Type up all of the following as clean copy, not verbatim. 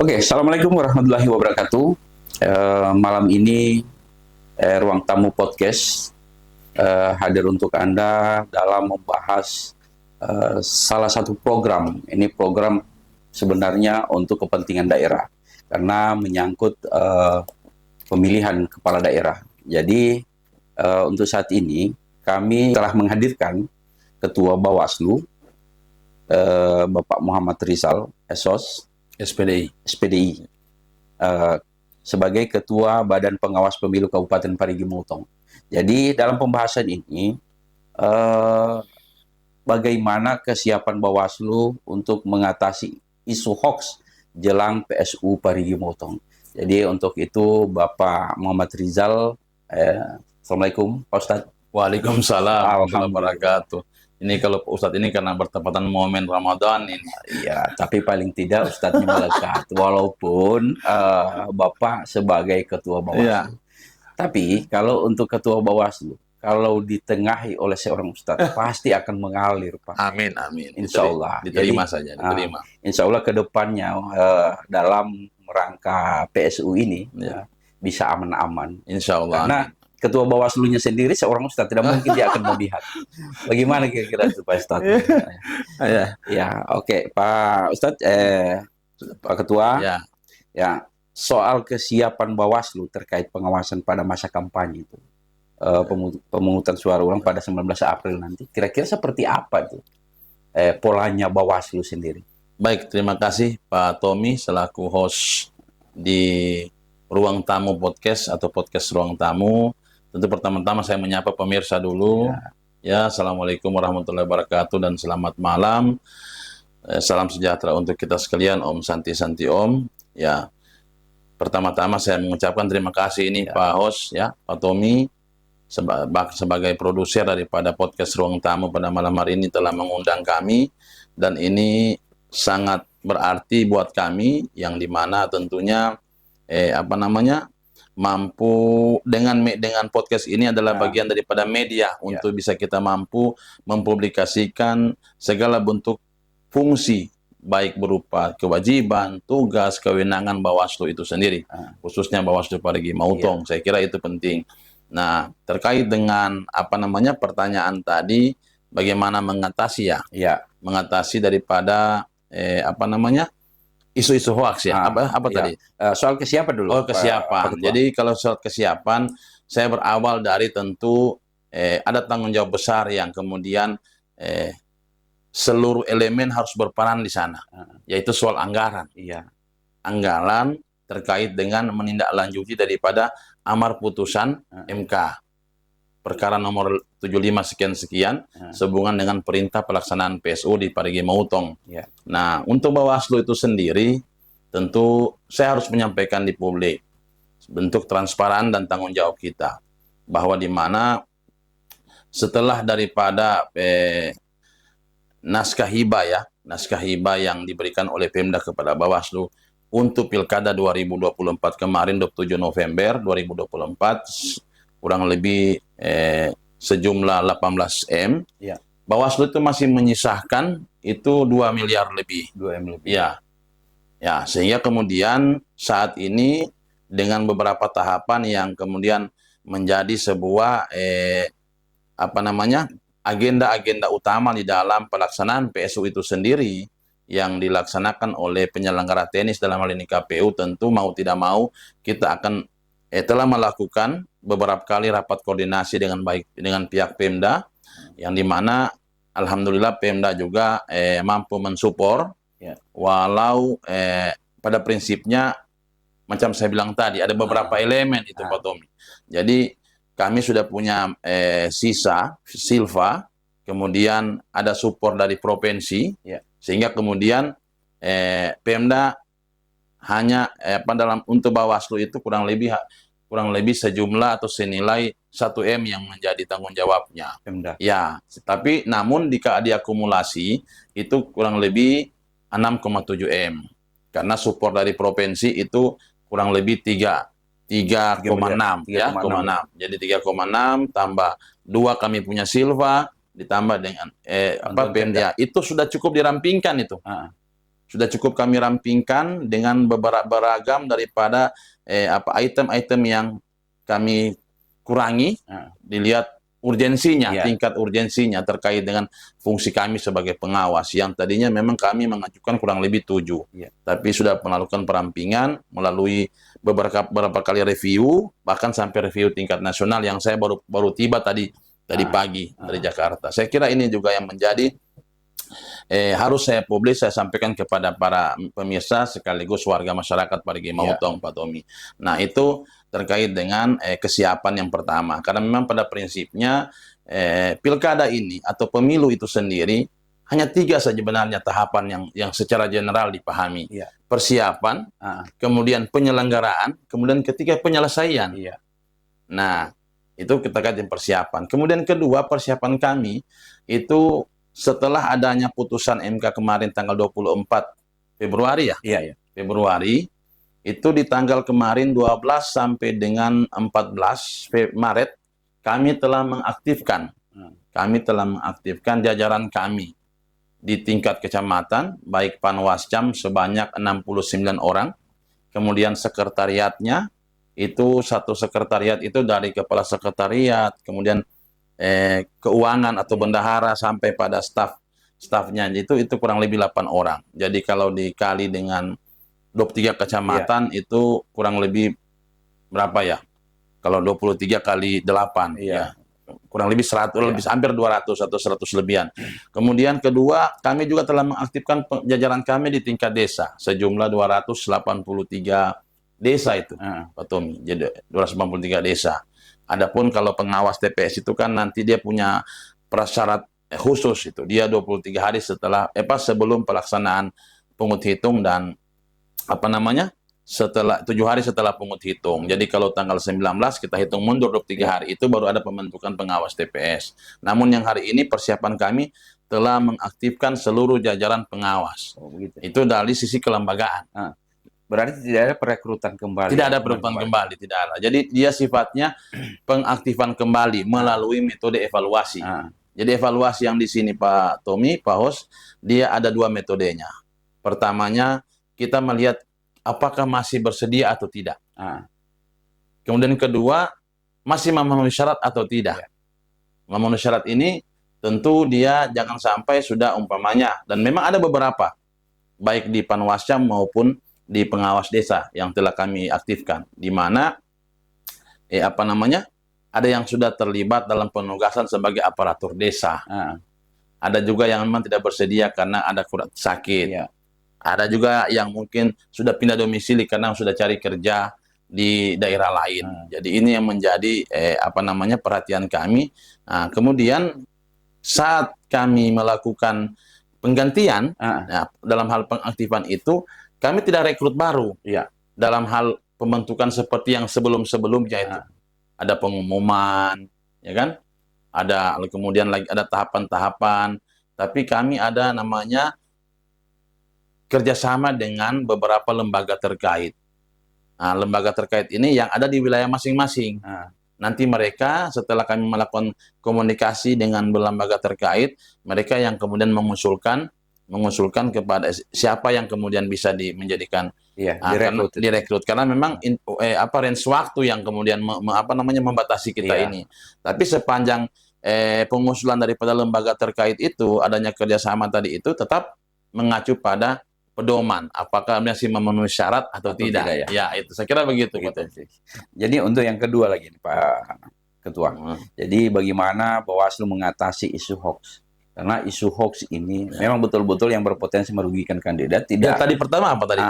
Oke, Assalamualaikum warahmatullahi wabarakatuh. Malam ini Ruang Tamu Podcast hadir untuk Anda dalam membahas salah satu program. Ini program sebenarnya untuk kepentingan daerah karena menyangkut pemilihan kepala daerah. Jadi untuk saat ini kami telah menghadirkan Ketua Bawaslu Bapak Muhammad Rizal, SOS, SPDI, sebagai Ketua Badan Pengawas Pemilu Kabupaten Parigi Mutong. Jadi dalam pembahasan ini, bagaimana kesiapan Bawaslu untuk mengatasi isu hoax jelang PSU Parigi Mutong. Jadi untuk itu Bapak Muhammad Rizal, Assalamualaikum Pak Ustadz. Waalaikumsalam warahmatullahi wabarakatuh. Ini kalau Ustadz ini karena bertepatan momen Ramadan ini. Iya, tapi paling tidak Ustadznya melekat. Walaupun Bapak sebagai Ketua Bawaslu. Ya. Tapi kalau untuk Ketua Bawaslu, kalau ditengahi oleh seorang Ustadz, pasti akan mengalir, Pak. Amin, amin. Insya Allah. Diterima saja, diterima. Insya Allah ke depannya dalam rangka PSU ini bisa aman-aman. Insya Allah. Karena Ketua Bawaslu-nya sendiri seorang Ustadz, tidak mungkin dia akan memihak. Bagaimana kira-kira itu Pak Ustadz? Ya, oke. Pak Ustadz, Pak Ketua, ya, soal kesiapan Bawaslu terkait pengawasan pada masa kampanye itu, pemungutan suara ulang pada 19 April nanti, kira-kira seperti apa itu polanya Bawaslu sendiri? Baik, terima kasih Pak Tommy selaku host di Ruang Tamu Podcast atau Podcast Ruang Tamu. Tentu pertama-tama saya menyapa pemirsa dulu. Ya, Assalamualaikum warahmatullahi wabarakatuh dan selamat malam. Salam sejahtera untuk kita sekalian, Om Santi Om. Ya, pertama-tama saya mengucapkan terima kasih ini Pak host, ya, Pak Tommy, sebagai produser daripada Podcast Ruang Tamu pada malam hari ini telah mengundang kami. Dan ini sangat berarti buat kami, yang dimana tentunya mampu dengan podcast ini adalah bagian daripada media untuk bisa kita mampu mempublikasikan segala bentuk fungsi, baik berupa kewajiban, tugas, kewenangan Bawaslu itu sendiri, khususnya Bawaslu Parigi Mutong. Saya kira itu penting. Nah, terkait dengan pertanyaan tadi, bagaimana mengatasi mengatasi daripada isu-isu hoax ya. Tadi? Soal kesiapan dulu. Oh, kesiapan. Jadi kalau soal kesiapan, saya berawal dari tentu ada tanggung jawab besar yang kemudian seluruh elemen harus berperan di sana, yaitu soal anggaran. Anggaran terkait dengan menindaklanjuti daripada amar putusan MK. Perkara nomor 75 sekian-sekian sehubungan dengan perintah pelaksanaan PSU di Parigi Mutong. Nah, untuk Bawaslu itu sendiri, tentu saya harus menyampaikan di publik bentuk transparan dan tanggung jawab kita, bahwa di mana setelah daripada naskah hibah yang diberikan oleh Pemda kepada Bawaslu untuk Pilkada 2024 kemarin 27 November 2024, kurang lebih sejumlah 18 M. Bawaslu itu masih menyisahkan itu 2 miliar lebih. 2 M lebih. Ya, sehingga kemudian saat ini dengan beberapa tahapan yang kemudian menjadi sebuah agenda-agenda utama di dalam pelaksanaan PSU itu sendiri yang dilaksanakan oleh penyelenggara teknis dalam hal ini KPU, tentu mau tidak mau kita akan telah melakukan beberapa kali rapat koordinasi dengan baik dengan pihak Pemda, yang dimana alhamdulillah Pemda juga mampu mensupport, walau pada prinsipnya macam saya bilang tadi ada beberapa elemen itu Pak Tommy. Jadi kami sudah punya silva, kemudian ada support dari provinsi, sehingga kemudian Pemda hanya untuk Bawaslu itu kurang lebih sejumlah atau senilai 1 M yang menjadi tanggung jawabnya. Ya, tapi namun diakumulasi itu kurang lebih 6,7 M. Karena support dari provinsi itu kurang lebih 3,6 ya, 3,6. Jadi 3,6 tambah 2 kami punya silva ditambah dengan Pemda. Itu sudah cukup dirampingkan itu. sudah cukup kami rampingkan dengan beberapa beragam daripada item-item yang kami kurangi, dilihat urgensinya, tingkat urgensinya terkait dengan fungsi kami sebagai pengawas. Yang tadinya memang kami mengajukan kurang lebih 7, tapi sudah melakukan perampingan melalui beberapa kali review, bahkan sampai review tingkat nasional yang saya baru tiba tadi pagi dari Jakarta. Saya kira ini juga yang menjadi harus saya publis, saya sampaikan kepada para pemirsa sekaligus warga masyarakat Parigi Motong, Pak Tommy. Nah, itu terkait dengan kesiapan yang pertama. Karena memang pada prinsipnya pilkada ini atau pemilu itu sendiri hanya 3 saja sebenarnya tahapan yang secara general dipahami. Persiapan, kemudian penyelenggaraan, kemudian ketiga penyelesaian. Nah, itu kita katakan persiapan. Kemudian kedua, persiapan kami itu setelah adanya putusan MK kemarin tanggal 24 Februari Februari, itu di tanggal kemarin 12 sampai dengan 14 Maret, kami telah mengaktifkan jajaran kami di tingkat kecamatan, baik Panwascam sebanyak 69 orang, kemudian sekretariatnya, itu satu sekretariat itu dari kepala sekretariat, kemudian keuangan atau bendahara sampai pada stafnya itu kurang lebih 8 orang. Jadi kalau dikali dengan 23 kecamatan itu kurang lebih berapa ya? Kalau 23 kali 8 kurang lebih 100, lebih hampir 200 atau 100 lebihan. Kemudian kedua, kami juga telah mengaktifkan jajaran kami di tingkat desa sejumlah 283 desa itu, Pak Tommy. Jadi 283 desa. Adapun kalau pengawas TPS itu kan nanti dia punya prasyarat khusus itu. Dia 23 hari sebelum pelaksanaan pungut hitung dan setelah 7 hari setelah pungut hitung. Jadi kalau tanggal 19 kita hitung mundur 23 hari itu baru ada pembentukan pengawas TPS. Namun yang hari ini persiapan kami telah mengaktifkan seluruh jajaran pengawas. Itu dari sisi kelembagaan. Berarti tidak ada perekrutan kembali. Tidak ada perekrutan kembali, tidak ada. Jadi dia sifatnya pengaktifan kembali melalui metode evaluasi. Jadi evaluasi yang di sini Pak Tommy, Pak Hos, dia ada 2 metodenya. Pertamanya kita melihat apakah masih bersedia atau tidak. Kemudian kedua, masih memenuhi syarat atau tidak. Memenuhi syarat ini tentu dia jangan sampai sudah umpamanya, dan memang ada beberapa, baik di Panwascam maupun di pengawas desa yang telah kami aktifkan, di mana ada yang sudah terlibat dalam penugasan sebagai aparatur desa. Ada juga yang memang tidak bersedia karena ada sakit. Ada juga yang mungkin sudah pindah domisili karena sudah cari kerja di daerah lain. Jadi ini yang menjadi perhatian kami. Nah, kemudian saat kami melakukan penggantian dalam hal pengaktifan itu, kami tidak rekrut baru dalam hal pembentukan seperti yang sebelum-sebelumnya itu. Ada pengumuman, ya kan? Kemudian lagi ada tahapan-tahapan. Tapi kami ada namanya kerjasama dengan beberapa lembaga terkait. Nah, lembaga terkait ini yang ada di wilayah masing-masing. Nanti mereka setelah kami melakukan komunikasi dengan lembaga terkait, mereka yang kemudian mengusulkan kepada siapa yang kemudian bisa menjadikan direkrut. Karena memang range waktu yang kemudian membatasi kita ini. Tapi sepanjang pengusulan daripada lembaga terkait itu, adanya kerjasama tadi itu tetap mengacu pada pedoman, apakah masih memenuhi syarat atau tidak. Ya, itu saya kira begitu. Jadi untuk yang kedua lagi, Pak Ketua. Jadi bagaimana Bawaslu mengatasi isu hoax? Karena isu hoax ini memang betul-betul yang berpotensi merugikan kandidat. Tadi pertama apa tadi?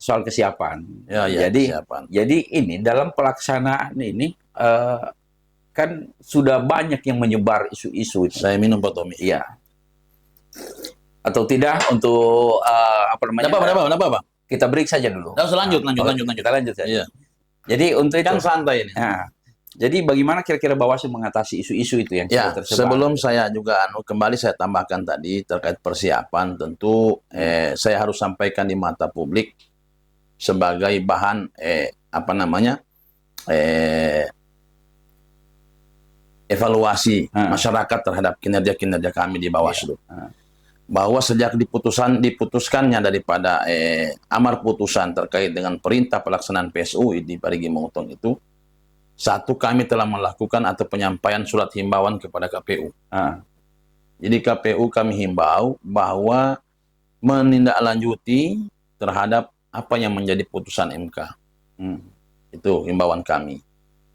Soal kesiapan. Kesiapan. Jadi ini dalam pelaksanaan ini kan sudah banyak yang menyebar isu-isu itu. Saya minum Pak Tommy. Iya. Atau tidak untuk Kenapa, Bang? Kita break saja dulu. Lanjut. Kita lanjut saja. Iya. Jadi untuk itu kan santai ini. Jadi bagaimana kira-kira Bawaslu mengatasi isu-isu itu yang sudah tersebar? Sebelum saya juga kembali saya tambahkan tadi terkait persiapan, tentu saya harus sampaikan di mata publik sebagai bahan evaluasi masyarakat terhadap kinerja-kinerja kami di Bawaslu. bahwa sejak diputuskannya daripada amar putusan terkait dengan perintah pelaksanaan PSU di Parigi Motong itu, satu, kami telah melakukan atau penyampaian surat himbauan kepada KPU. Jadi KPU kami himbau bahwa menindaklanjuti terhadap apa yang menjadi putusan MK. Itu himbauan kami.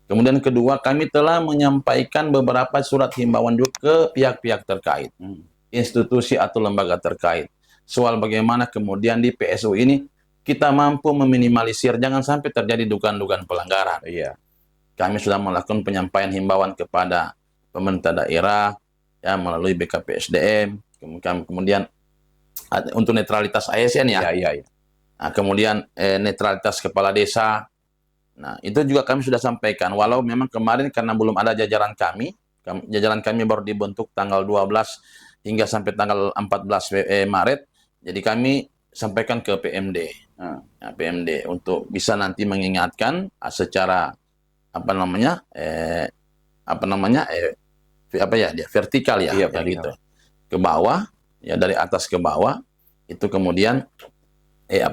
Kemudian kedua, kami telah menyampaikan beberapa surat himbauan juga ke pihak-pihak terkait, institusi atau lembaga terkait. Soal bagaimana kemudian di PSU ini kita mampu meminimalisir, jangan sampai terjadi dugaan-dugaan pelanggaran. Kami sudah melakukan penyampaian himbauan kepada pemerintah daerah, ya, melalui BKPSDM, kemudian untuk netralitas ASN ya. Nah, kemudian netralitas kepala desa. Nah, itu juga kami sudah sampaikan. Walau memang kemarin karena belum ada jajaran kami baru dibentuk tanggal 12 hingga sampai tanggal 14 Maret. Jadi kami sampaikan ke PMD. Nah, PMD untuk bisa nanti mengingatkan secara vertikal ya, gitu. Ke bawah, ya, dari atas ke bawah, itu kemudian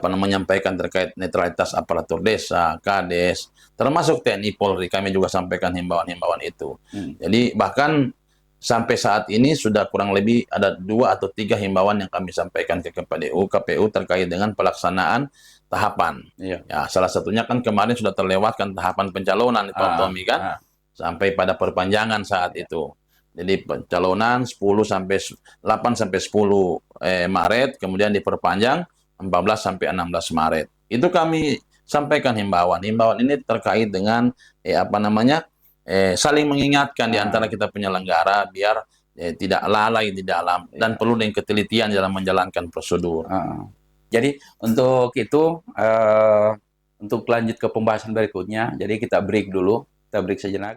menyampaikan terkait netralitas aparatur desa, Kades, termasuk TNI Polri, kami juga sampaikan himbauan-himbauan itu. Jadi bahkan sampai saat ini sudah kurang lebih ada 2 atau 3 himbauan yang kami sampaikan ke KPU terkait dengan pelaksanaan tahapan. Ya, salah satunya kan kemarin sudah terlewatkan tahapan pencalonan itu, Tommy, kan, sampai pada perpanjangan saat itu. Jadi pencalonan 8 sampai 10 Maret, kemudian diperpanjang 14 sampai 16 Maret. Itu kami sampaikan himbauan. Himbauan ini terkait dengan saling mengingatkan di antara kita penyelenggara biar tidak lalai di dalam dan perlu dengan ketelitian dalam menjalankan prosedur. Jadi untuk itu, untuk lanjut ke pembahasan berikutnya, jadi kita break dulu, kita break sejenak.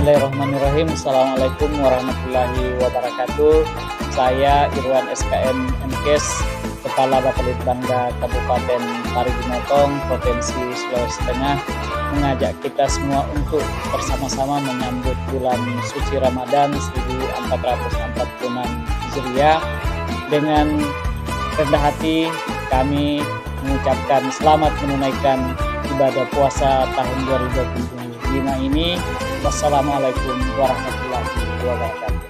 Bismillahirrahmanirrahim. Assalamualaikum warahmatullahi wabarakatuh. Saya Irwan SKM MKes, Kepala Bapelitbangda Kabupaten Parigi Motong, Provinsi Sulawesi Tengah, mengajak kita semua untuk bersama-sama menyambut bulan suci Ramadan 1446 Hijriah. Dengan rendah hati kami mengucapkan selamat menunaikan ibadah puasa tahun 2025 ini. Wassalamualaikum warahmatullahi wabarakatuh.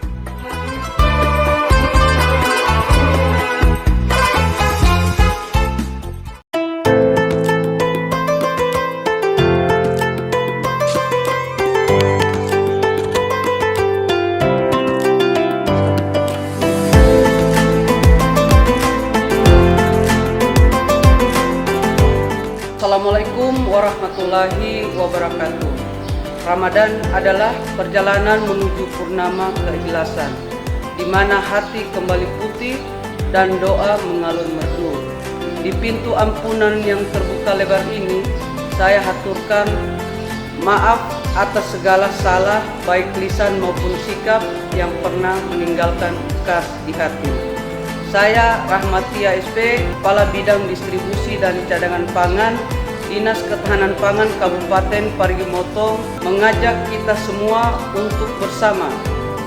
Assalamualaikum warahmatullahi wabarakatuh. Ramadan adalah perjalanan menuju purnama keikhlasan, di mana hati kembali putih dan doa mengalun merdu. Di pintu ampunan yang terbuka lebar ini, saya haturkan maaf atas segala salah, baik lisan maupun sikap yang pernah meninggalkan bekas di hati. Saya Rahmatia SP, Kepala Bidang Distribusi dan Cadangan Pangan, Dinas Ketahanan Pangan Kabupaten Parigi Motong, mengajak kita semua untuk bersama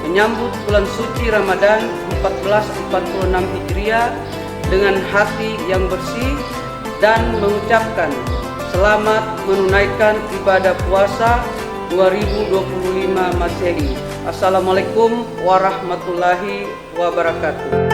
menyambut bulan suci Ramadan 1446 Hijriah dengan hati yang bersih dan mengucapkan selamat menunaikan ibadah puasa 2025 Masehi. Assalamualaikum warahmatullahi wabarakatuh.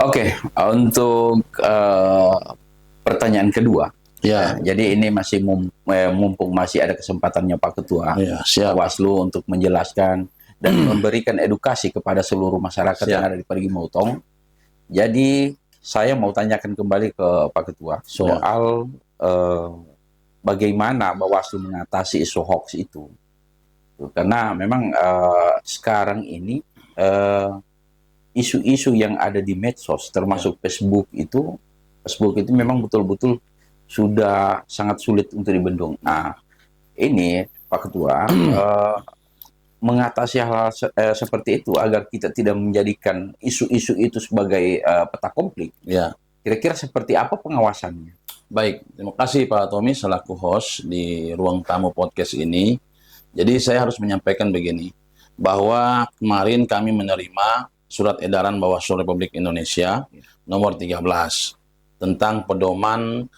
Oke, untuk pertanyaan kedua. Ya. Jadi ini masih mumpung masih ada kesempatannya Pak Ketua Bawaslu untuk menjelaskan dan memberikan edukasi kepada seluruh masyarakat yang ada di Parigi Motong. Jadi saya mau tanyakan kembali ke Pak Ketua soal bagaimana Bawaslu mengatasi isu hoax itu. Karena memang sekarang ini isu-isu yang ada di medsos termasuk Facebook itu memang betul-betul sudah sangat sulit untuk dibendung. Nah, ini Pak Ketua mengatasi hal-hal seperti itu agar kita tidak menjadikan isu-isu itu sebagai peta konflik. Ya. Kira-kira seperti apa pengawasannya? Baik, terima kasih Pak Tommy selaku host di Ruang Tamu Podcast ini. Jadi saya harus menyampaikan begini, bahwa kemarin kami menerima surat edaran Bawaslu Republik Indonesia nomor 13 tentang pedoman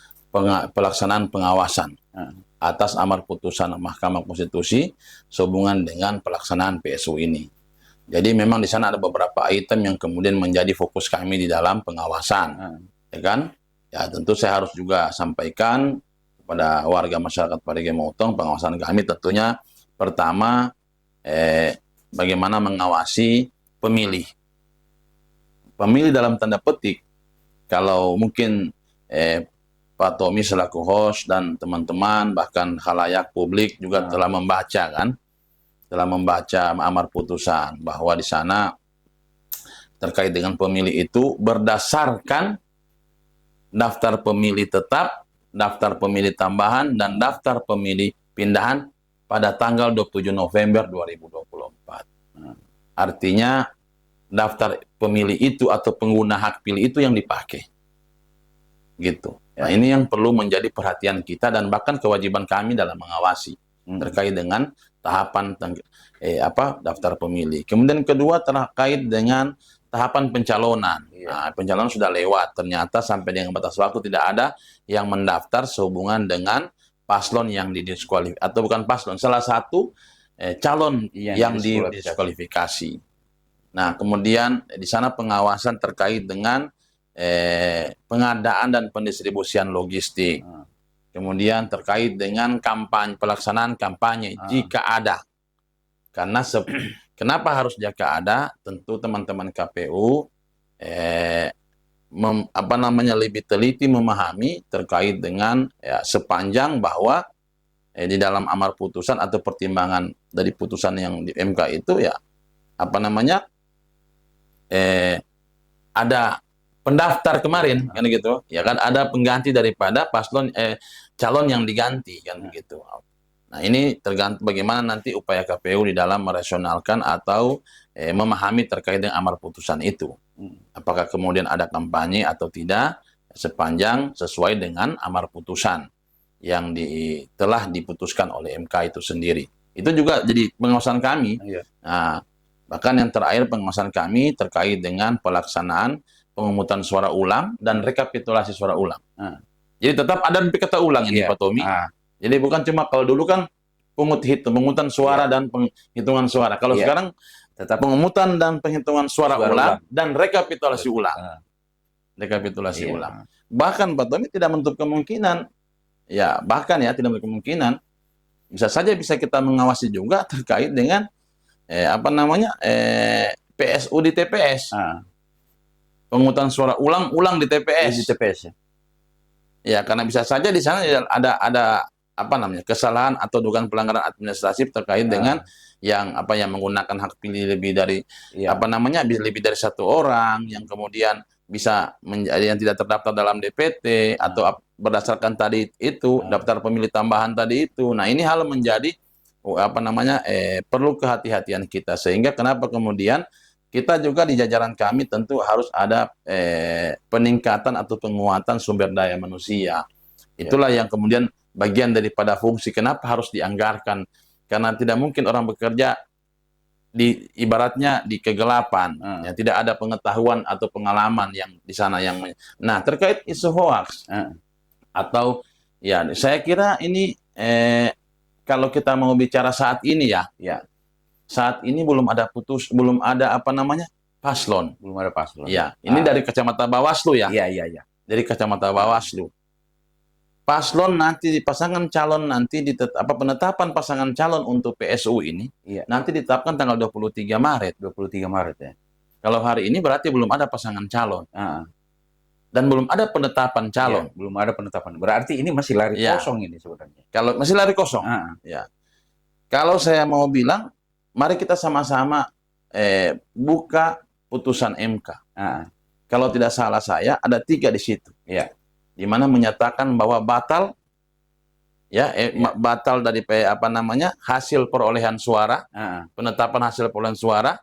pelaksanaan pengawasan atas amar putusan Mahkamah Konstitusi sehubungan dengan pelaksanaan PSU ini. Jadi memang di sana ada beberapa item yang kemudian menjadi fokus kami di dalam pengawasan, ya kan? Ya tentu saya harus juga sampaikan kepada warga masyarakat Parigi Motong pengawasan kami tentunya pertama bagaimana mengawasi pemilih. Pemilih dalam tanda petik, kalau mungkin Pak Tommy selaku host dan teman-teman bahkan khalayak publik juga telah membaca amar putusan bahwa di sana terkait dengan pemilih itu berdasarkan daftar pemilih tetap, daftar pemilih tambahan dan daftar pemilih pindahan pada tanggal 27 November 2024. Artinya daftar pemilih itu atau pengguna hak pilih itu yang dipakai. Gitu. Ya, ini yang perlu menjadi perhatian kita dan bahkan kewajiban kami dalam mengawasi terkait dengan tahapan daftar pemilih. Kemudian kedua terkait dengan tahapan pencalonan. Nah, pencalonan sudah lewat. Ternyata sampai dengan batas waktu tidak ada yang mendaftar sehubungan dengan paslon yang didiskualifikasi atau bukan paslon, salah satu calon yang didiskualifikasi. Nah, kemudian di sana pengawasan terkait dengan pengadaan dan pendistribusian logistik. Kemudian terkait dengan pelaksanaan kampanye jika ada. Karena kenapa harus jika ada? Tentu teman-teman KPU lebih teliti memahami terkait dengan sepanjang bahwa di dalam amar putusan atau pertimbangan dari putusan yang di MK itu ada pendaftar kemarin kan gitu ya kan, ada pengganti daripada paslon calon yang diganti kan begitu. Nah, ini tergantung bagaimana nanti upaya KPU di dalam merasionalkan atau memahami terkait dengan amar putusan itu. Apakah kemudian ada kampanye atau tidak sepanjang sesuai dengan amar putusan yang telah diputuskan oleh MK itu sendiri. Itu juga jadi pengawasan kami. Nah, bahkan yang terakhir pengawasan kami terkait dengan pelaksanaan pemungutan suara ulang dan rekapitulasi suara ulang. Jadi tetap ada kata ulang ini Pak Tommy. Jadi bukan cuma kalau dulu kan pemungutan suara dan penghitungan suara. Kalau sekarang tetap pengungutan dan penghitungan suara ulang dan rekapitulasi ulang. Rekapitulasi ulang. Bahkan Pak Tommy tidak menutup kemungkinan, tidak menutup kemungkinan, bisa saja bisa kita mengawasi juga terkait dengan PSU di TPS. Pengungutan suara ulang di TPS. Di TPS ya. Karena bisa saja di sana ada kesalahan atau dugaan pelanggaran administratif terkait dengan yang menggunakan hak pilih lebih dari lebih dari satu orang, yang kemudian bisa menjadi yang tidak terdaftar dalam DPT atau berdasarkan tadi itu daftar pemilih tambahan tadi itu. Nah, ini hal menjadi perlu kehati-hatian kita, sehingga kenapa kemudian kita juga di jajaran kami tentu harus ada peningkatan atau penguatan sumber daya manusia. Itulah yang kemudian bagian daripada fungsi kenapa harus dianggarkan. Karena tidak mungkin orang bekerja ibaratnya di kegelapan, tidak ada pengetahuan atau pengalaman yang di sana Nah, terkait isu hoax atau saya kira ini kalau kita mau bicara saat ini saat ini belum ada paslon. Belum ada paslon. Ya, ini dari kacamata Bawaslu ya. Iya. Dari kacamata Bawaslu. paslon nanti pasangan calon nanti penetapan pasangan calon untuk PSU ini nanti ditetapkan tanggal 23 Maret. 23 Maret ya. Kalau hari ini berarti belum ada pasangan calon. Dan belum ada penetapan calon. Belum ada penetapan. Berarti ini masih lari kosong ini sebenarnya. Kalau masih lari kosong. Ya. Kalau saya mau bilang, mari kita sama-sama buka putusan MK. Kalau tidak salah saya ada 3 di situ. Di mana menyatakan bahwa batal batal dari hasil perolehan suara, penetapan hasil perolehan suara,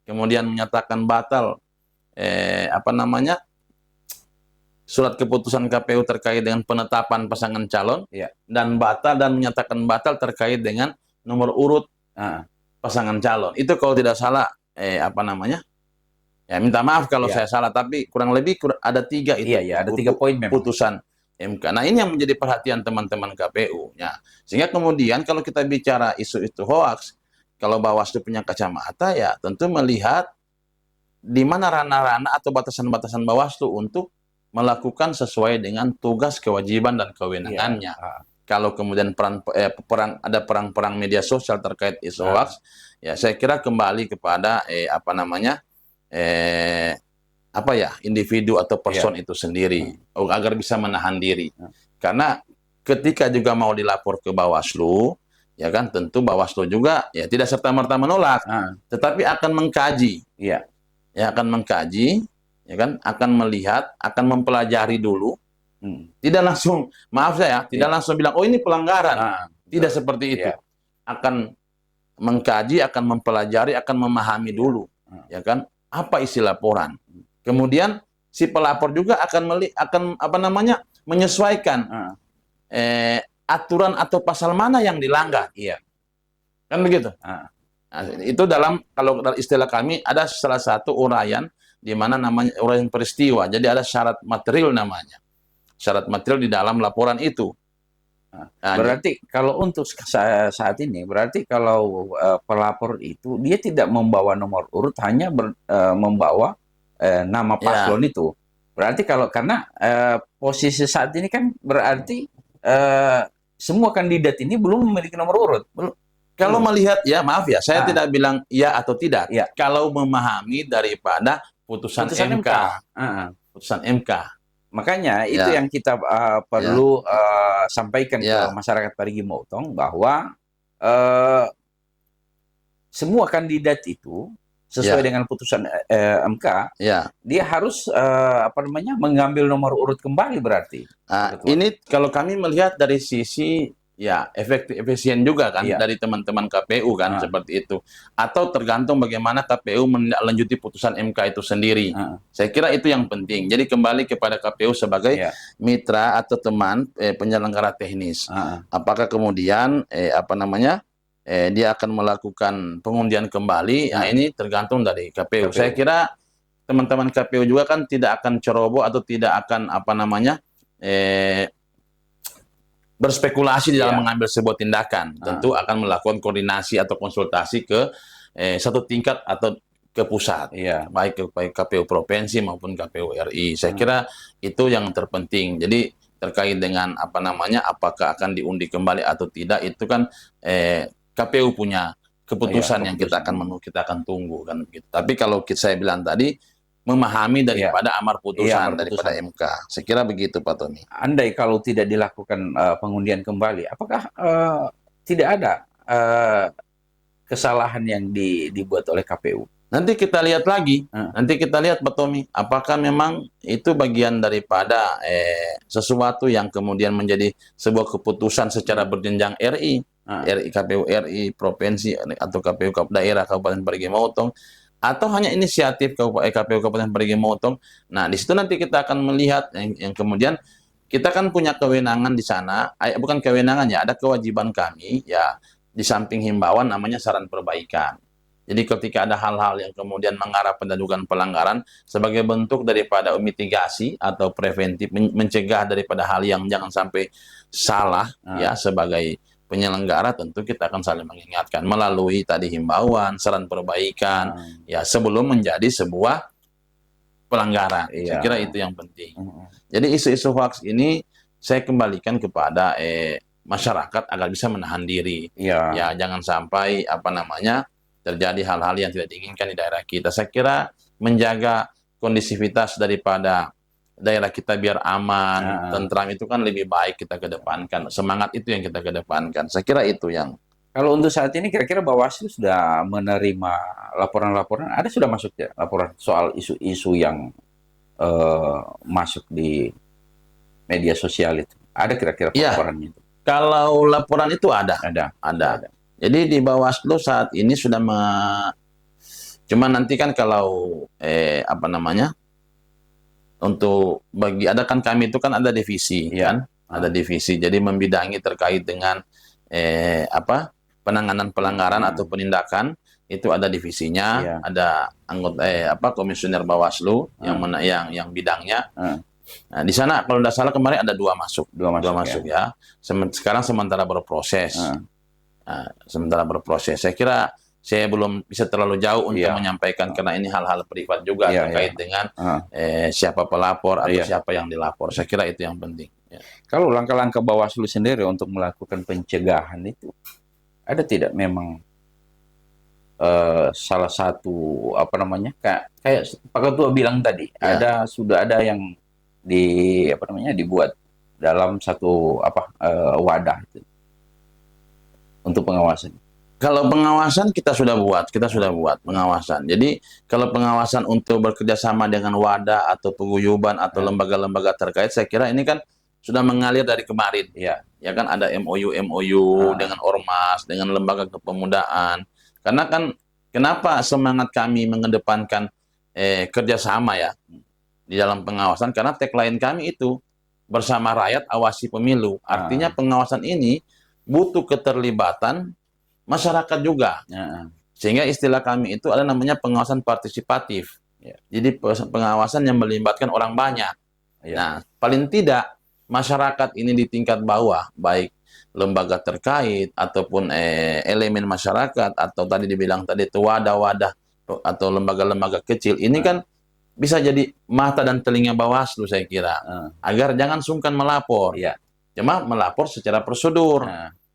kemudian menyatakan batal surat keputusan KPU terkait dengan penetapan pasangan calon, dan menyatakan batal terkait dengan nomor urut pasangan calon. Itu kalau tidak salah ya minta maaf kalau saya salah, tapi kurang lebih ada 3 itu. Ada 3 poin memang. Putusan MK. Nah, ini yang menjadi perhatian teman-teman KPU. Ya. Sehingga kemudian kalau kita bicara isu-isu hoax, kalau Bawaslu punya kacamata, ya tentu melihat di mana ranah-ranah atau batasan-batasan Bawaslu untuk melakukan sesuai dengan tugas, kewajiban, dan kewenangannya. Kalau kemudian ada perang-perang media sosial terkait isu hoax, ya saya kira kembali kepada individu atau person itu sendiri agar bisa menahan diri. Karena ketika juga mau dilapor ke Bawaslu, ya kan tentu Bawaslu juga ya tidak serta-merta menolak, tetapi akan mengkaji. Akan mengkaji, ya kan, akan melihat, akan mempelajari dulu. Tidak langsung, maaf saya, tidak langsung bilang oh ini pelanggaran. Tidak seperti itu. Akan mengkaji, akan mempelajari, akan memahami dulu, ya kan? Apa isi laporan. Kemudian si pelapor juga akan menyesuaikan aturan atau pasal mana yang dilanggar. Kan begitu. Itu kalau dalam istilah kami ada salah satu uraian di mana namanya uraian peristiwa. Jadi ada syarat material namanya. Syarat material di dalam laporan itu. Berarti kalau untuk saat ini, berarti kalau pelapor itu dia tidak membawa nomor urut, hanya membawa nama paslon itu. Berarti karena posisi saat ini kan berarti semua kandidat ini belum memiliki nomor urut. Kalau melihat, ya maaf ya, saya tidak bilang ya atau tidak. Kalau memahami daripada putusan MK. Putusan MK. Makanya itu yang kita perlu sampaikan ke masyarakat Parigi Motong, bahwa semua kandidat itu sesuai dengan putusan MK, dia harus mengambil nomor urut kembali berarti. Ini kalau kami melihat dari sisi efisien juga kan dari teman-teman KPU kan seperti itu. Atau tergantung bagaimana KPU menindaklanjuti putusan MK itu sendiri. Saya kira itu yang penting. Jadi kembali kepada KPU sebagai mitra atau teman penyelenggara teknis. Apakah kemudian dia akan melakukan pengundian kembali? Ini tergantung dari KPU. Saya kira teman-teman KPU juga kan tidak akan ceroboh atau tidak akan berspekulasi di dalam mengambil sebuah tindakan. Tentu akan melakukan koordinasi atau konsultasi ke satu tingkat atau ke pusat, baik ke KPU provinsi maupun KPU RI. Saya kira itu yang terpenting. Jadi terkait dengan apakah akan diundi kembali atau tidak, itu kan KPU punya keputusan yang kita akan tunggu kan begitu. Tapi kalau saya bilang tadi, memahami daripada amar putusan daripada MK. Saya kira begitu Pak Tony. Andai kalau tidak dilakukan pengundian kembali, apakah tidak ada kesalahan yang dibuat oleh KPU? Nanti kita lihat lagi. Nanti kita lihat Pak Tommy, apakah memang itu bagian daripada sesuatu yang kemudian menjadi sebuah keputusan secara berjenjang RI, KPU RI, provinsi atau KPU daerah Kabupaten Parigi Motong, atau hanya inisiatif KPU Kabupaten Parigi Motong. Nah, di situ nanti kita akan melihat yang kemudian kita kan punya kewenangan di sana, bukan kewenangan ya, ada kewajiban kami ya, di samping himbauan namanya saran perbaikan. Jadi ketika ada hal-hal yang kemudian mengarah pada dugaan pelanggaran sebagai bentuk daripada mitigasi atau preventif, mencegah daripada hal yang jangan sampai salah ya, sebagai penyelenggara tentu kita akan saling mengingatkan melalui tadi himbauan, saran perbaikan ya, sebelum menjadi sebuah pelanggaran. Saya kira itu yang penting. Jadi isu-isu hoax ini saya kembalikan kepada masyarakat agar bisa menahan diri. Ya, jangan sampai terjadi hal-hal yang tidak diinginkan di daerah kita. Saya kira menjaga kondisivitas daripada daerah kita biar aman, tentram itu kan lebih baik kita kedepankan. Semangat itu yang kita kedepankan. Saya kira itu yang. Kalau untuk saat ini kira-kira Bawaslu sudah menerima laporan-laporan, ada sudah masuk ya laporan soal isu-isu yang masuk di media sosial itu. Ada kira-kira laporannya itu? Kalau laporan itu ada. Jadi di Bawaslu saat ini sudah cuma nanti kan kalau untuk ada kan kami itu kan ada divisi kan, ada divisi. Jadi membidangi terkait dengan penanganan pelanggaran atau penindakan itu ada divisinya, ada anggota komisioner Bawaslu yang bidangnya. Nah, di sana kalau tidak salah kemarin ada dua masuk ya. Sekarang sementara berproses. Sementara berproses. Saya kira saya belum bisa terlalu jauh untuk menyampaikan karena ini hal-hal privat juga terkait dengan siapa pelapor atau siapa yang dilapor. Saya kira itu yang penting. Kalau langkah-langkah Bawaslu sendiri untuk melakukan pencegahan itu ada tidak memang salah satu kayak Pak Ketua bilang tadi sudah ada yang dibuat dalam satu wadah itu untuk pengawasan. Kalau pengawasan kita sudah buat pengawasan. Jadi kalau pengawasan untuk bekerja sama dengan wadah atau paguyuban atau lembaga-lembaga terkait, saya kira ini kan sudah mengalir dari kemarin. Ya kan ada MOU dengan ormas, dengan lembaga kepemudaan. Karena kan kenapa semangat kami mengedepankan kerjasama ya di dalam pengawasan? Karena tagline kami itu bersama rakyat awasi pemilu. Artinya pengawasan ini butuh keterlibatan masyarakat juga. Sehingga istilah kami itu ada namanya pengawasan partisipatif. Jadi pengawasan yang melibatkan orang banyak. Nah, paling tidak masyarakat ini di tingkat bawah, baik lembaga terkait ataupun elemen masyarakat atau tadi dibilang tadi itu wadah-wadah atau lembaga-lembaga kecil ini kan bisa jadi mata dan telinga Bawaslu saya kira. Agar jangan sungkan melapor. Cuma melapor secara prosedur.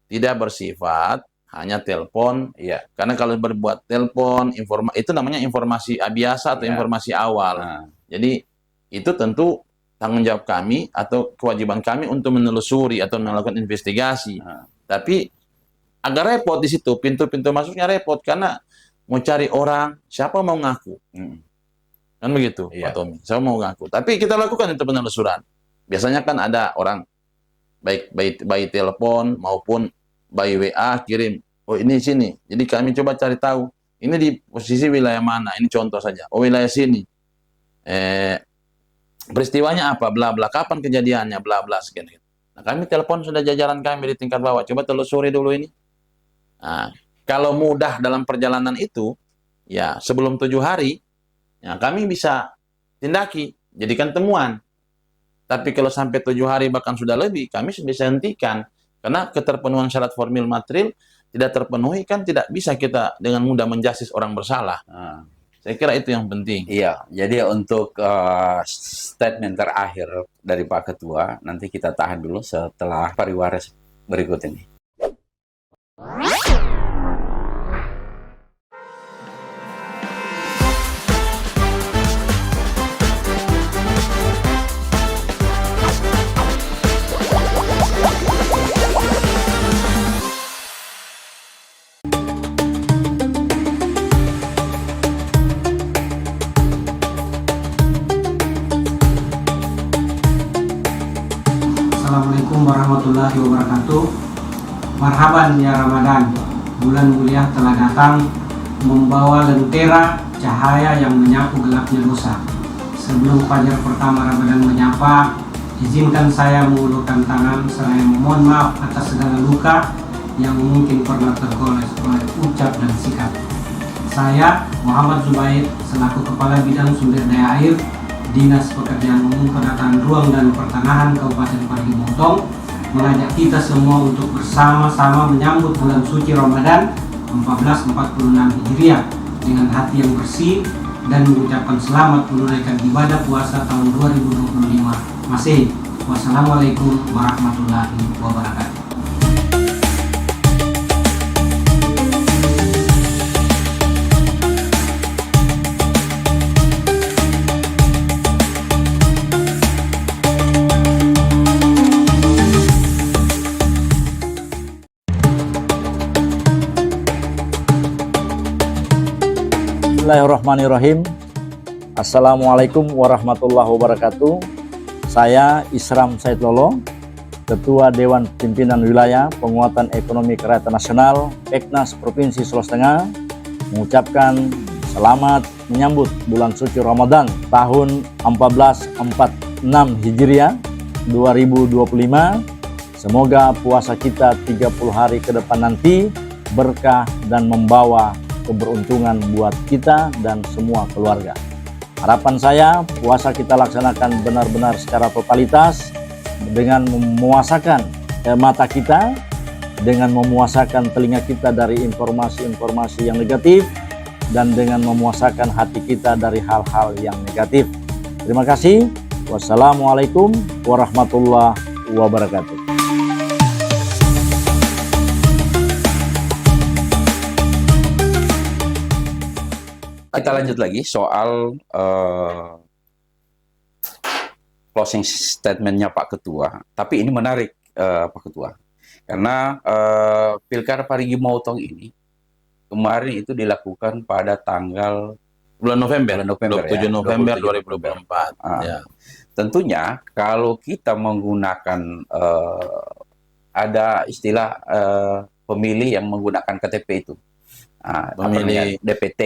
Tidak bersifat hanya telepon, karena kalau berbuat telepon, itu namanya informasi biasa atau informasi awal. Jadi itu tentu tanggung jawab kami atau kewajiban kami untuk menelusuri atau melakukan investigasi. Tapi agak repot di situ, pintu-pintu masuknya repot karena mau cari orang, siapa mau ngaku, kan begitu, Pak Tommy, siapa mau ngaku. Tapi kita lakukan itu penelusuran. Biasanya kan ada orang baik by telepon maupun by WA kirim, oh ini sini. Jadi kami coba cari tahu, ini di posisi wilayah mana, ini contoh saja. Oh wilayah sini. Peristiwanya apa, bla bla, kapan kejadiannya, bla bla, sekian. Nah, kami telepon sudah jajaran kami di tingkat bawah, coba telusuri dulu ini. Nah, kalau mudah dalam perjalanan itu, ya sebelum 7 hari, ya kami bisa tindaki, jadikan temuan. Tapi kalau sampai 7 hari bahkan sudah lebih, kami bisa hentikan. Karena keterpenuhan syarat formil material tidak terpenuhi kan tidak bisa kita dengan mudah menjustis orang bersalah. Saya kira itu yang penting. Iya, jadi untuk statement terakhir dari Pak Ketua, nanti kita tahan dulu setelah pariwaras berikut ini. Assalamualaikum warahmatullahi wabarakatuh. Marhaban ya Ramadan. Bulan mulia telah datang membawa lentera cahaya yang menyapu gelapnya dosa. Sebelum fajar pertama Ramadan menyapa, izinkan saya mengulurkan tangan seraya memohon maaf atas segala luka yang mungkin pernah tergores oleh ucap dan sikap. Saya Muhammad Zubair selaku Kepala Bidang Sumber Daya Air Dinas Pekerjaan Umum Penataan Ruang dan Pertanahan Kabupaten Parigi Motong mengajak kita semua untuk bersama-sama menyambut bulan suci Ramadan 1446 Hijriah dengan hati yang bersih dan mengucapkan selamat menunaikan ibadah puasa tahun 2025 Masehi. Wassalamualaikum warahmatullahi wabarakatuh. Bismillahirrahmanirrahim. Assalamualaikum warahmatullahi wabarakatuh. Saya Isram Said Lolo, Ketua Dewan Pimpinan Wilayah Penguatan Ekonomi Kerakyatan Nasional Peknas Provinsi Sulawesi Tengah, mengucapkan selamat menyambut bulan suci Ramadan tahun 1446 Hijriah 2025. Semoga puasa kita 30 hari ke depan nanti berkah dan membawa keberuntungan buat kita dan semua keluarga. Harapan saya, puasa kita laksanakan benar-benar secara totalitas dengan memuasakan mata kita, dengan memuasakan telinga kita dari informasi-informasi yang negatif, dan dengan memuasakan hati kita dari hal-hal yang negatif. Terima kasih. Wassalamualaikum warahmatullahi wabarakatuh. Kita lanjut lagi soal closing statementnya Pak Ketua. Tapi ini menarik Pak Ketua, karena Pilkada Parigi Motong ini kemarin itu dilakukan pada tanggal bulan November 27 ya, November 2024. Ya. Tentunya kalau kita menggunakan ada istilah pemilih yang menggunakan KTP itu. Pemilih DPT,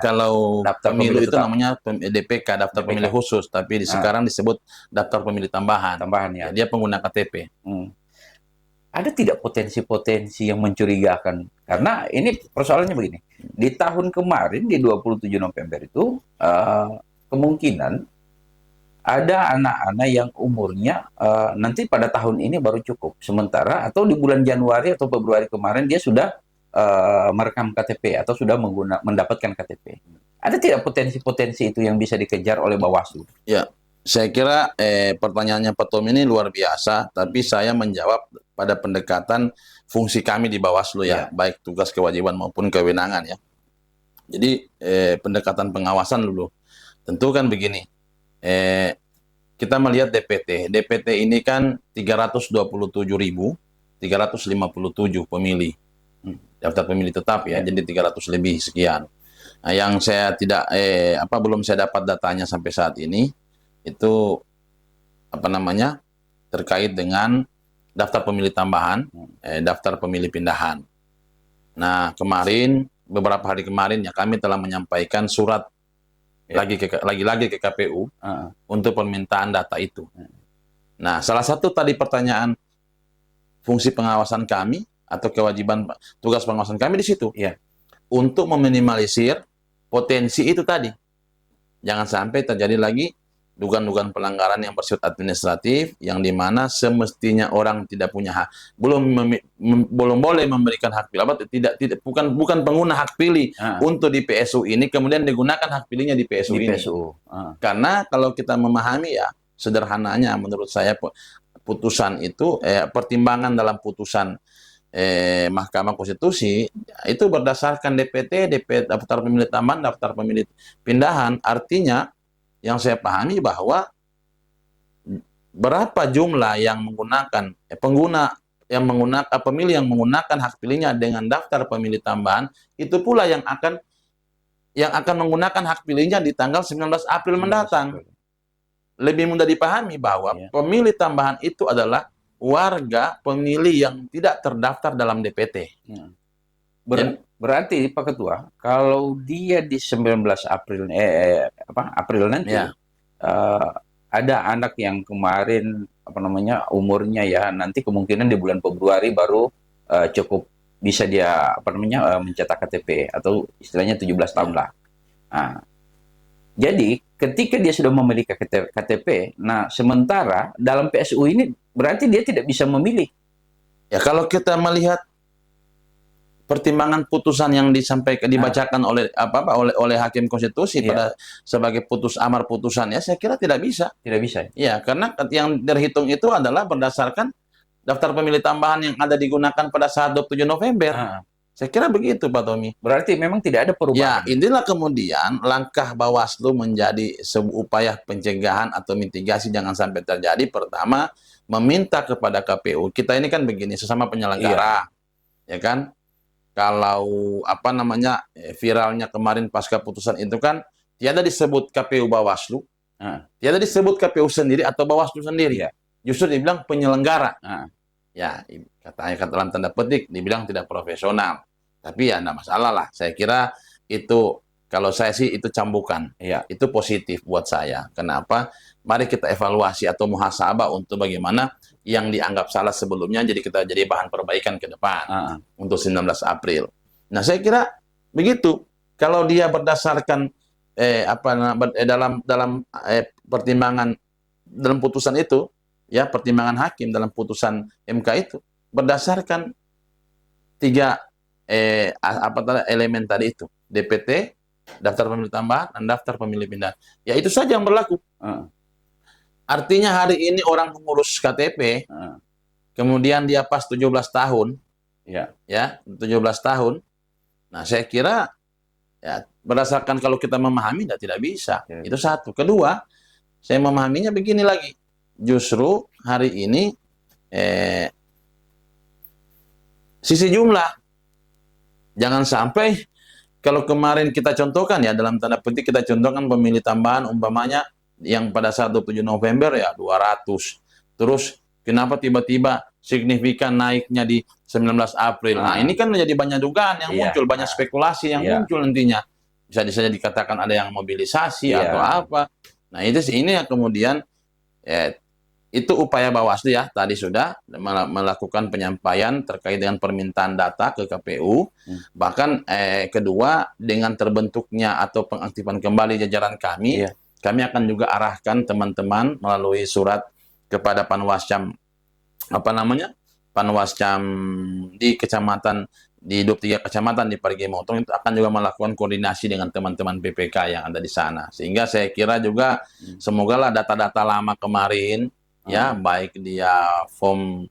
kalau daftar pemilu itu tetap. namanya DPK, daftar pemilih khusus, tapi sekarang disebut daftar pemilih tambahan. Ya. Dia pengguna KTP. Ada tidak potensi-potensi yang mencurigakan? Karena ini persoalannya begini. Di tahun kemarin di 27 November itu kemungkinan ada anak-anak yang umurnya nanti pada tahun ini baru cukup. Sementara atau di bulan Januari atau Februari kemarin dia sudah merekam KTP atau sudah mendapatkan KTP. Ada tidak potensi-potensi itu yang bisa dikejar oleh Bawaslu? Ya, saya kira pertanyaannya Pak Tom ini luar biasa, tapi saya menjawab pada pendekatan fungsi kami di Bawaslu ya, baik tugas kewajiban maupun kewenangan ya. Jadi pendekatan pengawasan dulu. Tentu kan begini, kita melihat DPT. DPT ini kan 327.357 pemilih. Daftar pemilih tetap ya, jadi 300 lebih sekian. Nah, yang saya tidak belum saya dapat datanya sampai saat ini itu terkait dengan daftar pemilih tambahan, daftar pemilih pindahan. Nah, beberapa hari kemarin ya kami telah menyampaikan surat lagi-lagi ke KPU untuk permintaan data itu. Nah, salah satu tadi pertanyaan fungsi pengawasan kami atau kewajiban tugas pengawasan kami di situ untuk meminimalisir potensi itu tadi. Jangan sampai terjadi lagi dugaan-dugaan pelanggaran yang bersifat administratif yang dimana semestinya orang tidak punya hak, belum boleh memberikan hak pilih, bukan pengguna hak pilih untuk di PSU ini kemudian digunakan hak pilihnya di PSU ini. Karena kalau kita memahami ya sederhananya menurut saya putusan itu pertimbangan dalam putusan Mahkamah Konstitusi itu berdasarkan DPT, daftar pemilih tambahan, daftar pemilih pindahan. Artinya yang saya pahami bahwa berapa jumlah yang menggunakan pemilih yang menggunakan hak pilihnya dengan daftar pemilih tambahan, itu pula yang akan menggunakan hak pilihnya di tanggal 19 April mendatang. Lebih mudah dipahami bahwa pemilih tambahan itu adalah warga pemilih yang tidak terdaftar dalam DPT. Berarti Pak Ketua, kalau dia di 19 April nanti ada anak yang kemarin umurnya ya nanti kemungkinan di bulan Februari baru cukup bisa dia mencetak KTP atau istilahnya 17 tahun lah. Nah, jadi ketika dia sudah memiliki KTP, nah sementara dalam PSU ini berarti dia tidak bisa memilih. Ya kalau kita melihat pertimbangan putusan yang dibacakan oleh oleh hakim konstitusi pada sebagai amar putusan, ya saya kira tidak bisa. Tidak bisa. Ya, karena yang terhitung itu adalah berdasarkan daftar pemilih tambahan yang ada digunakan pada saat 27 November. Saya kira begitu, Pak Tommy. Berarti memang tidak ada perubahan. Ya, inilah kemudian langkah Bawaslu menjadi sebuah upaya pencegahan atau mitigasi jangan sampai terjadi. Pertama, meminta kepada KPU. Kita ini kan begini, sesama penyelenggara. Ya kan? Kalau viralnya kemarin pasca putusan itu kan tiada disebut KPU Bawaslu, tiada disebut KPU sendiri atau Bawaslu sendiri. Justru dibilang penyelenggara. Ya, katanya dalam tanda petik dibilang tidak profesional. Tapi ya enggak masalah lah. Saya kira itu, kalau saya sih itu cambukan. Itu positif buat saya. Kenapa? Mari kita evaluasi atau muhasabah untuk bagaimana yang dianggap salah sebelumnya jadi bahan perbaikan ke depan untuk 19 April. Nah, saya kira begitu. Kalau dia berdasarkan dalam pertimbangan dalam putusan itu, ya pertimbangan hakim dalam putusan MK itu berdasarkan 3 elemen tadi itu, DPT, daftar pemilih tambahan, dan daftar pemilih pindahan. Ya itu saja yang berlaku. Artinya hari ini orang mengurus KTP, kemudian dia pas 17 tahun, ya 17 tahun. Nah, saya kira ya berdasarkan kalau kita memahami tidak bisa. Itu satu. Kedua, saya memahaminya begini lagi. Justru hari ini sisi jumlah. Jangan sampai kalau kemarin kita contohkan ya, dalam tanda petik kita contohkan pemilih tambahan umpamanya yang pada saat 27 November ya 200. Terus kenapa tiba-tiba signifikan naiknya di 19 April? Nah, ini kan menjadi banyak dugaan yang muncul, banyak spekulasi yang muncul nantinya. Bisa saja dikatakan ada yang mobilisasi atau apa. Nah, ini yang kemudian itu upaya Bawaslu ya, tadi sudah melakukan penyampaian terkait dengan permintaan data ke KPU. Bahkan kedua, dengan terbentuknya atau pengaktifan kembali jajaran kami, kami akan juga arahkan teman-teman melalui surat kepada Panwascam Panwascam di kecamatan, di 23 kecamatan di Parigi Motong, itu akan juga melakukan koordinasi dengan teman-teman PPK yang ada di sana. Sehingga saya kira juga semogalah data-data lama kemarin ya, baik dia form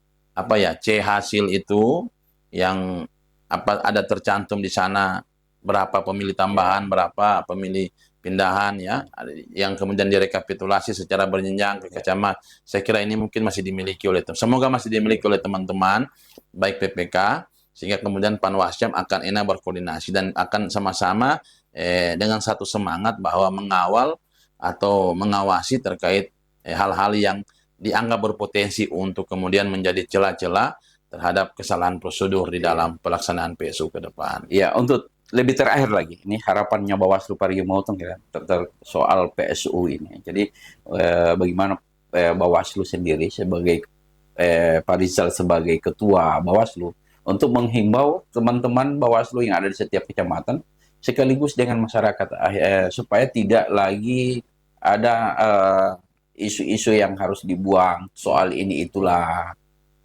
C hasil itu yang ada tercantum di sana berapa pemilih tambahan, berapa pemilih pindahan ya, yang kemudian direkapitulasi secara berjenjang ke kecamatan. Saya kira ini mungkin masih dimiliki oleh teman-teman baik PPK, sehingga kemudian Panwascam akan enak berkoordinasi dan akan sama-sama dengan satu semangat bahwa mengawal atau mengawasi terkait hal-hal yang dianggap berpotensi untuk kemudian menjadi celah-celah terhadap kesalahan prosedur di dalam pelaksanaan PSU ke depan. Ya, untuk lebih terakhir lagi, ini harapannya Bawaslu Parigi Motong ya, soal PSU ini. Jadi bagaimana Bawaslu sendiri sebagai Pak Rizal sebagai ketua Bawaslu untuk menghimbau teman-teman Bawaslu yang ada di setiap kecamatan sekaligus dengan masyarakat supaya tidak lagi ada isu-isu yang harus dibuang soal ini itulah.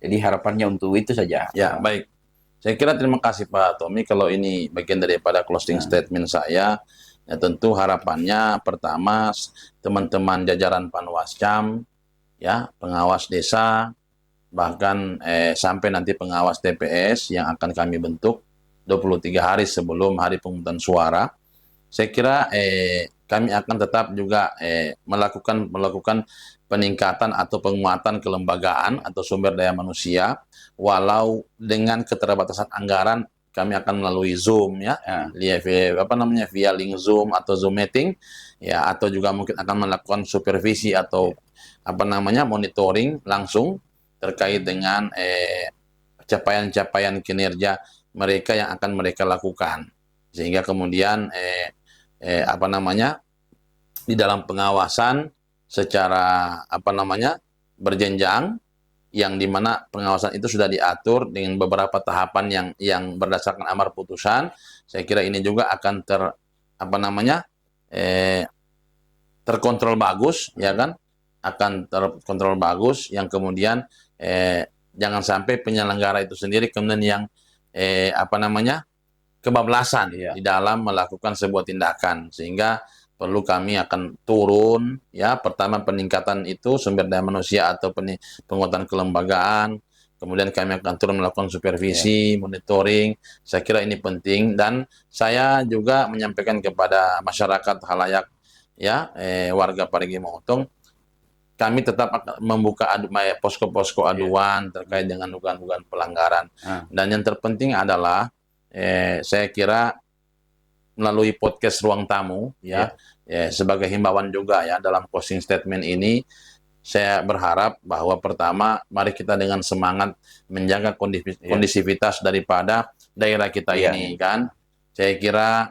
Jadi harapannya untuk itu saja. Ya, baik. Saya kira terima kasih Pak Tommy. Kalau ini bagian daripada closing statement saya, ya tentu harapannya pertama teman-teman jajaran Panwascam, ya pengawas desa, bahkan sampai nanti pengawas TPS yang akan kami bentuk 23 hari sebelum hari pemungutan suara. Saya kira kami akan tetap juga melakukan peningkatan atau penguatan kelembagaan atau sumber daya manusia, walau dengan keterbatasan anggaran kami akan melalui Zoom ya, via link Zoom atau Zoom meeting ya, atau juga mungkin akan melakukan supervisi atau monitoring langsung terkait dengan capaian-capaian kinerja mereka yang akan mereka lakukan, sehingga kemudian di dalam pengawasan secara berjenjang, yang dimana pengawasan itu sudah diatur dengan beberapa tahapan yang berdasarkan amar putusan. Saya kira ini juga akan terkontrol bagus, ya kan? Akan terkontrol bagus, yang kemudian jangan sampai penyelenggara itu sendiri kemudian yang apa namanya, kebablasan di dalam melakukan sebuah tindakan, sehingga perlu kami akan turun ya. Pertama, peningkatan itu sumber daya manusia atau penguatan kelembagaan, kemudian kami akan turun melakukan supervisi, monitoring. Saya kira ini penting, dan saya juga menyampaikan kepada masyarakat halayak ya, warga Parigi Motong, kami tetap akan membuka posko-posko aduan terkait dengan dugaan-dugaan pelanggaran. Dan yang terpenting adalah saya kira melalui podcast Ruang Tamu ya, sebagai himbauan juga ya dalam closing statement ini, saya berharap bahwa pertama, mari kita dengan semangat menjaga kondisivitas daripada daerah kita ini kan. Saya kira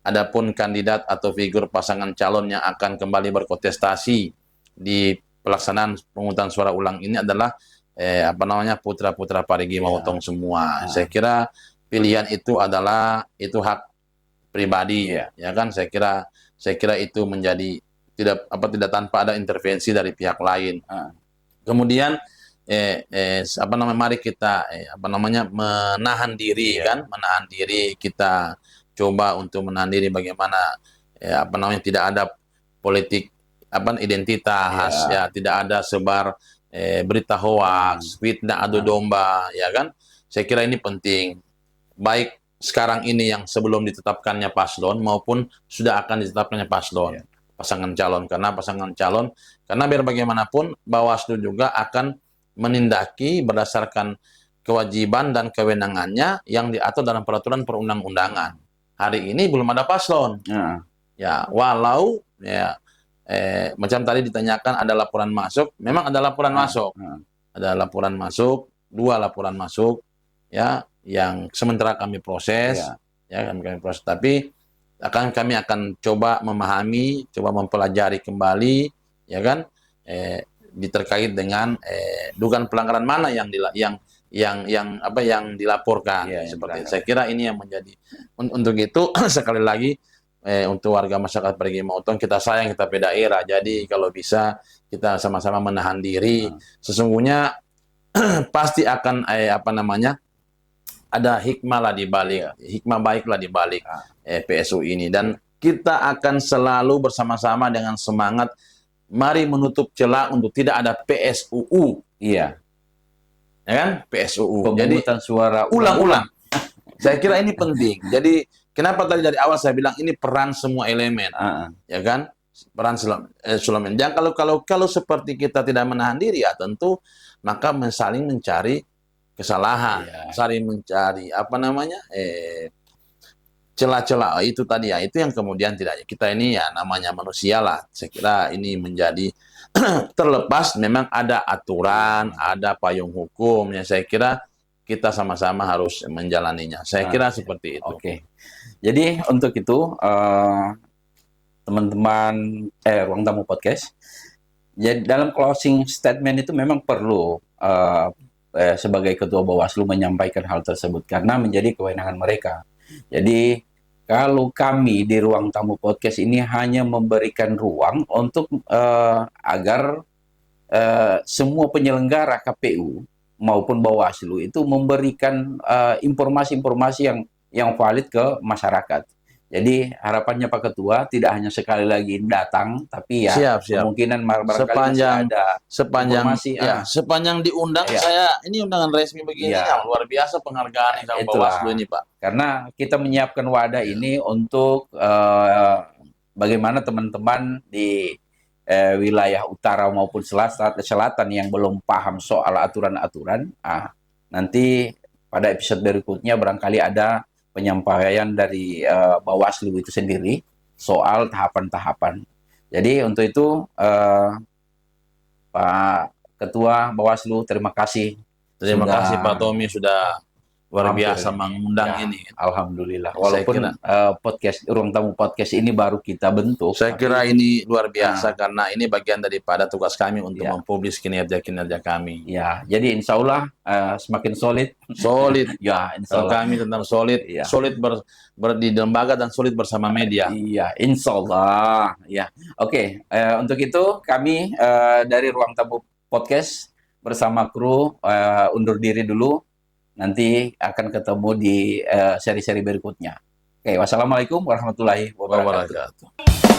adapun kandidat atau figur pasangan calon yang akan kembali berkontestasi di pelaksanaan pemungutan suara ulang ini adalah apa namanya, putra-putra Parigi Motong semua. Saya kira pilihan itu adalah hak pribadi ya kan. Saya kira itu menjadi tidak tanpa ada intervensi dari pihak lain. Kemudian apa namanya, mari kita apa namanya, menahan diri kan, menahan diri, kita coba untuk menahan diri bagaimana apa namanya, tidak ada politik identitas ya, tidak ada sebar berita hoax, fitnah, adu domba ya kan. Saya kira ini penting, baik sekarang ini yang sebelum ditetapkannya paslon maupun sudah akan ditetapkannya paslon, pasangan calon. Karena biar bagaimanapun Bawaslu juga akan menindaki berdasarkan kewajiban dan kewenangannya yang diatur dalam peraturan perundang-undangan. Hari ini belum ada paslon. Ya, walau ya macam tadi ditanyakan ada laporan masuk, memang ada laporan masuk. Ada laporan masuk, 2 laporan masuk ya, yang sementara kami proses kami proses, tapi kami akan coba memahami, coba mempelajari kembali ya kan, terkait dengan dugaan pelanggaran mana yang dilaporkan seperti itu. Saya kira ini yang menjadi untuk itu sekali lagi, untuk warga masyarakat Parigi Motong, kita sayang, kita beda era. Jadi kalau bisa kita sama-sama menahan diri. Sesungguhnya pasti akan apa namanya, ada hikmah lah di balik, hikmah baik lah di balik PSU ini, dan kita akan selalu bersama-sama dengan semangat mari menutup celah untuk tidak ada PSUU. Ya kan? PSUU. Jadi suara ulang-ulang. Saya kira ini penting. Jadi kenapa tadi dari awal saya bilang ini peran semua elemen, ya kan? Peran elemen. Dan kalau seperti kita tidak menahan diri, ya tentu maka saling mencari kesalahan, saling mencari apa namanya, celah-celah itu tadi ya, itu yang kemudian tidak, kita ini ya namanya manusia lah. Saya kira ini menjadi terlepas memang ada aturan, ada payung hukum yang saya kira kita sama-sama harus menjalaninya. Saya kira seperti itu. Oke. Jadi untuk itu teman-teman Ruang Tamu Podcast, jadi dalam closing statement itu memang perlu sebagai ketua Bawaslu menyampaikan hal tersebut karena menjadi kewenangan mereka. Jadi kalau kami di Ruang Tamu Podcast ini hanya memberikan ruang untuk agar semua penyelenggara KPU maupun Bawaslu itu memberikan informasi-informasi yang valid ke masyarakat. Jadi harapannya Pak Ketua tidak hanya sekali lagi datang, tapi ya kemungkinan barangkali sepanjang diundang. Saya ini undangan resmi begini, yang luar biasa penghargaan yang Bawaslu ini, Pak. Karena kita menyiapkan wadah ini untuk bagaimana teman-teman di wilayah utara maupun selatan yang belum paham soal aturan-aturan, nanti pada episode berikutnya barangkali ada penyampaian dari Bawaslu itu sendiri soal tahapan-tahapan. Jadi untuk itu Pak Ketua Bawaslu, terima kasih. Terima kasih Pak Tommy sudah luar biasa mengundang ini. Alhamdulillah. Walaupun podcast Ruang Tamu Podcast ini baru kita bentuk, saya kira ini luar biasa karena ini bagian daripada tugas kami untuk mempublis kinerja-kinerja kami. Ya, jadi insya Allah semakin solid. Ya, insya Allah kami tetap solid, solid di lembaga dan solid bersama media. Iya, insya Allah. Ya, oke. Untuk itu kami dari Ruang Tamu Podcast bersama kru undur diri dulu. nanti akan ketemu di seri-seri berikutnya. Oke, wassalamualaikum warahmatullahi wabarakatuh.